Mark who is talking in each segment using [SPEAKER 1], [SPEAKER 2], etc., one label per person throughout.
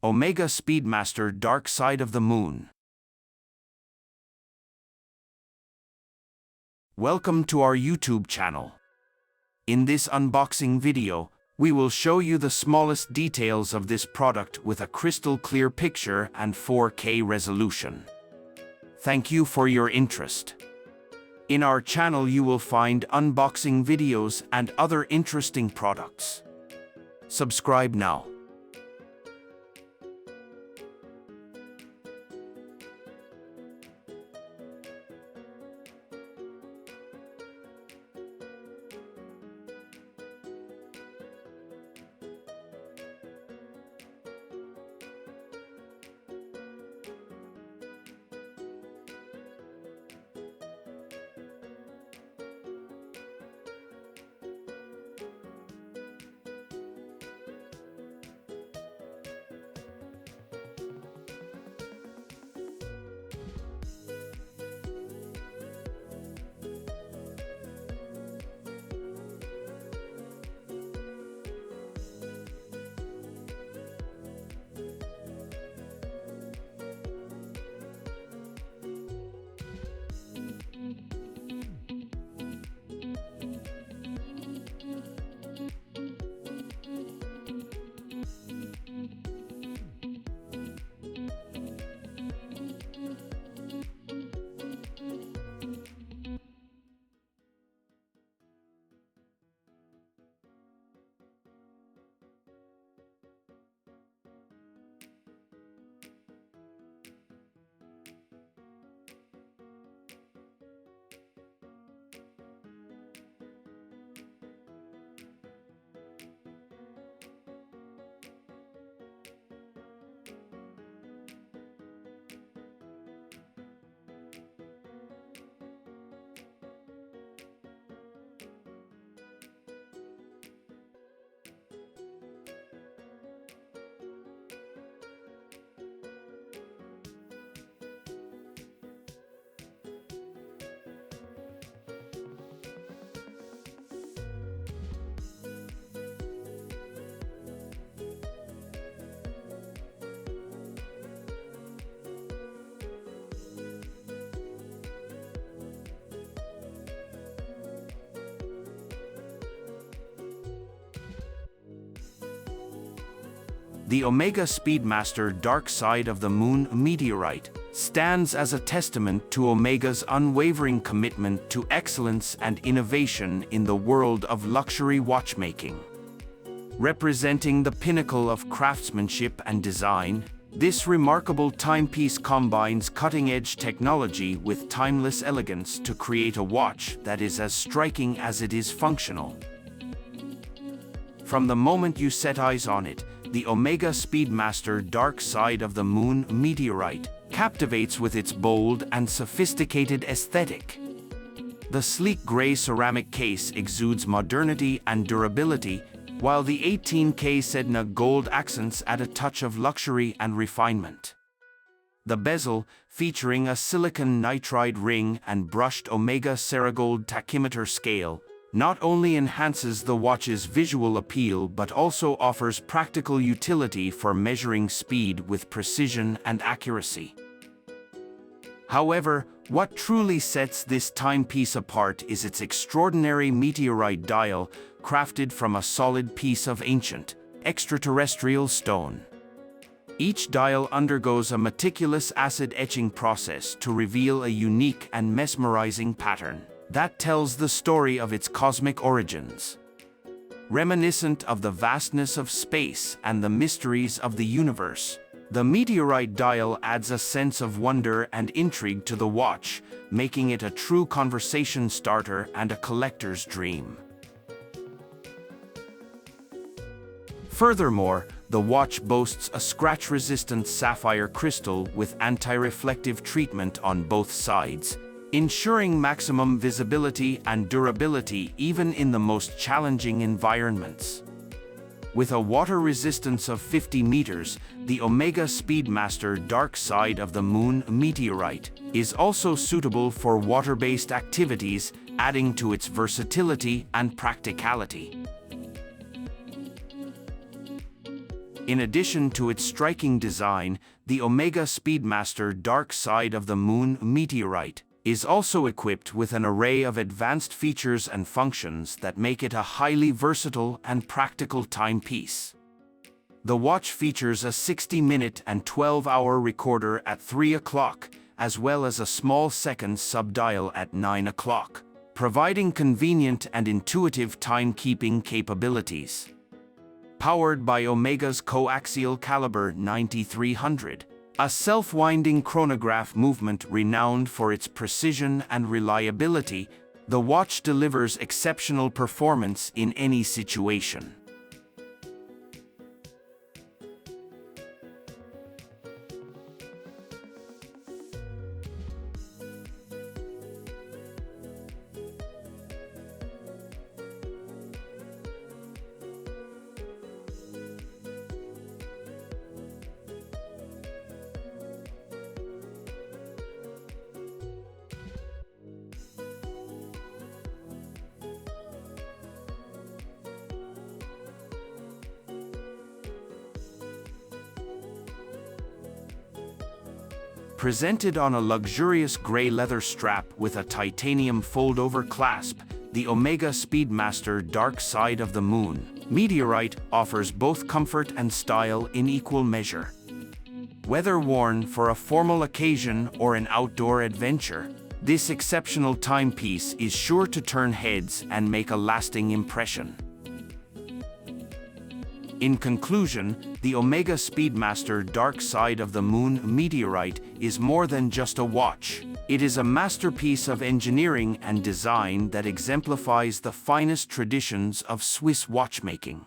[SPEAKER 1] OMEGA Speedmaster Dark Side of the Moon. Welcome to our YouTube channel. In this unboxing video, we will show you the smallest details of this product with a crystal clear picture and 4K resolution. Thank you for your interest. In our channel you will find unboxing videos and other interesting products. Subscribe now. The OMEGA Speedmaster Dark Side of the Moon Meteorite stands as a testament to OMEGA's unwavering commitment to excellence and innovation in the world of luxury watchmaking. Representing the pinnacle of craftsmanship and design, this remarkable timepiece combines cutting-edge technology with timeless elegance to create a watch that is as striking as it is functional. From the moment you set eyes on it, the OMEGA Speedmaster Dark Side of the Moon Meteorite captivates with its bold and sophisticated aesthetic. The sleek gray ceramic case exudes modernity and durability, while the 18K Sedna gold accents add a touch of luxury and refinement. The bezel, featuring a silicon nitride ring and brushed OMEGA Ceragold tachymeter scale, not only enhances the watch's visual appeal but also offers practical utility for measuring speed with precision and accuracy. However, what truly sets this timepiece apart is its extraordinary meteorite dial, crafted from a solid piece of ancient, extra-terrestrial stone. Each dial undergoes a meticulous acid etching process to reveal a unique and mesmerizing pattern that tells the story of its cosmic origins. Reminiscent of the vastness of space and the mysteries of the universe, the meteorite dial adds a sense of wonder and intrigue to the watch, making it a true conversation starter and a collector's dream. Furthermore, the watch boasts a scratch-resistant sapphire crystal with anti-reflective treatment on both sides, ensuring maximum visibility and durability even in the most challenging environments. With a water resistance of 50 meters, the OMEGA Speedmaster Dark Side of the Moon Meteorite is also suitable for water-based activities, adding to its versatility and practicality. In addition to its striking design, the OMEGA Speedmaster Dark Side of the Moon Meteorite is also equipped with an array of advanced features and functions that make it a highly versatile and practical timepiece. The watch features a 60-minute and 12-hour recorder at 3 o'clock, as well as a small seconds subdial at 9 o'clock, providing convenient and intuitive timekeeping capabilities. Powered by OMEGA's coaxial caliber 9300, a self-winding chronograph movement renowned for its precision and reliability, the watch delivers exceptional performance in any situation. Presented on a luxurious gray leather strap with a titanium fold-over clasp, the OMEGA Speedmaster Dark Side of the Moon Meteorite offers both comfort and style in equal measure. Whether worn for a formal occasion or an outdoor adventure, this exceptional timepiece is sure to turn heads and make a lasting impression. In conclusion, the OMEGA Speedmaster Dark Side of the Moon Meteorite is more than just a watch. It is a masterpiece of engineering and design that exemplifies the finest traditions of Swiss watchmaking.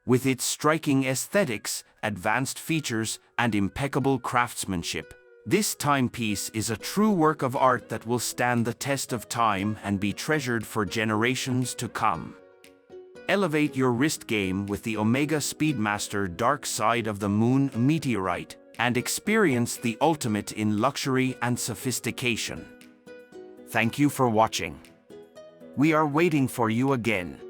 [SPEAKER 1] With its striking aesthetics, advanced features, and impeccable craftsmanship, this timepiece is a true work of art that will stand the test of time and be treasured for generations to come. Elevate your wrist game with the OMEGA Speedmaster Dark Side of the Moon Meteorite and experience the ultimate in luxury and sophistication. Thank you for watching. We are waiting for you again.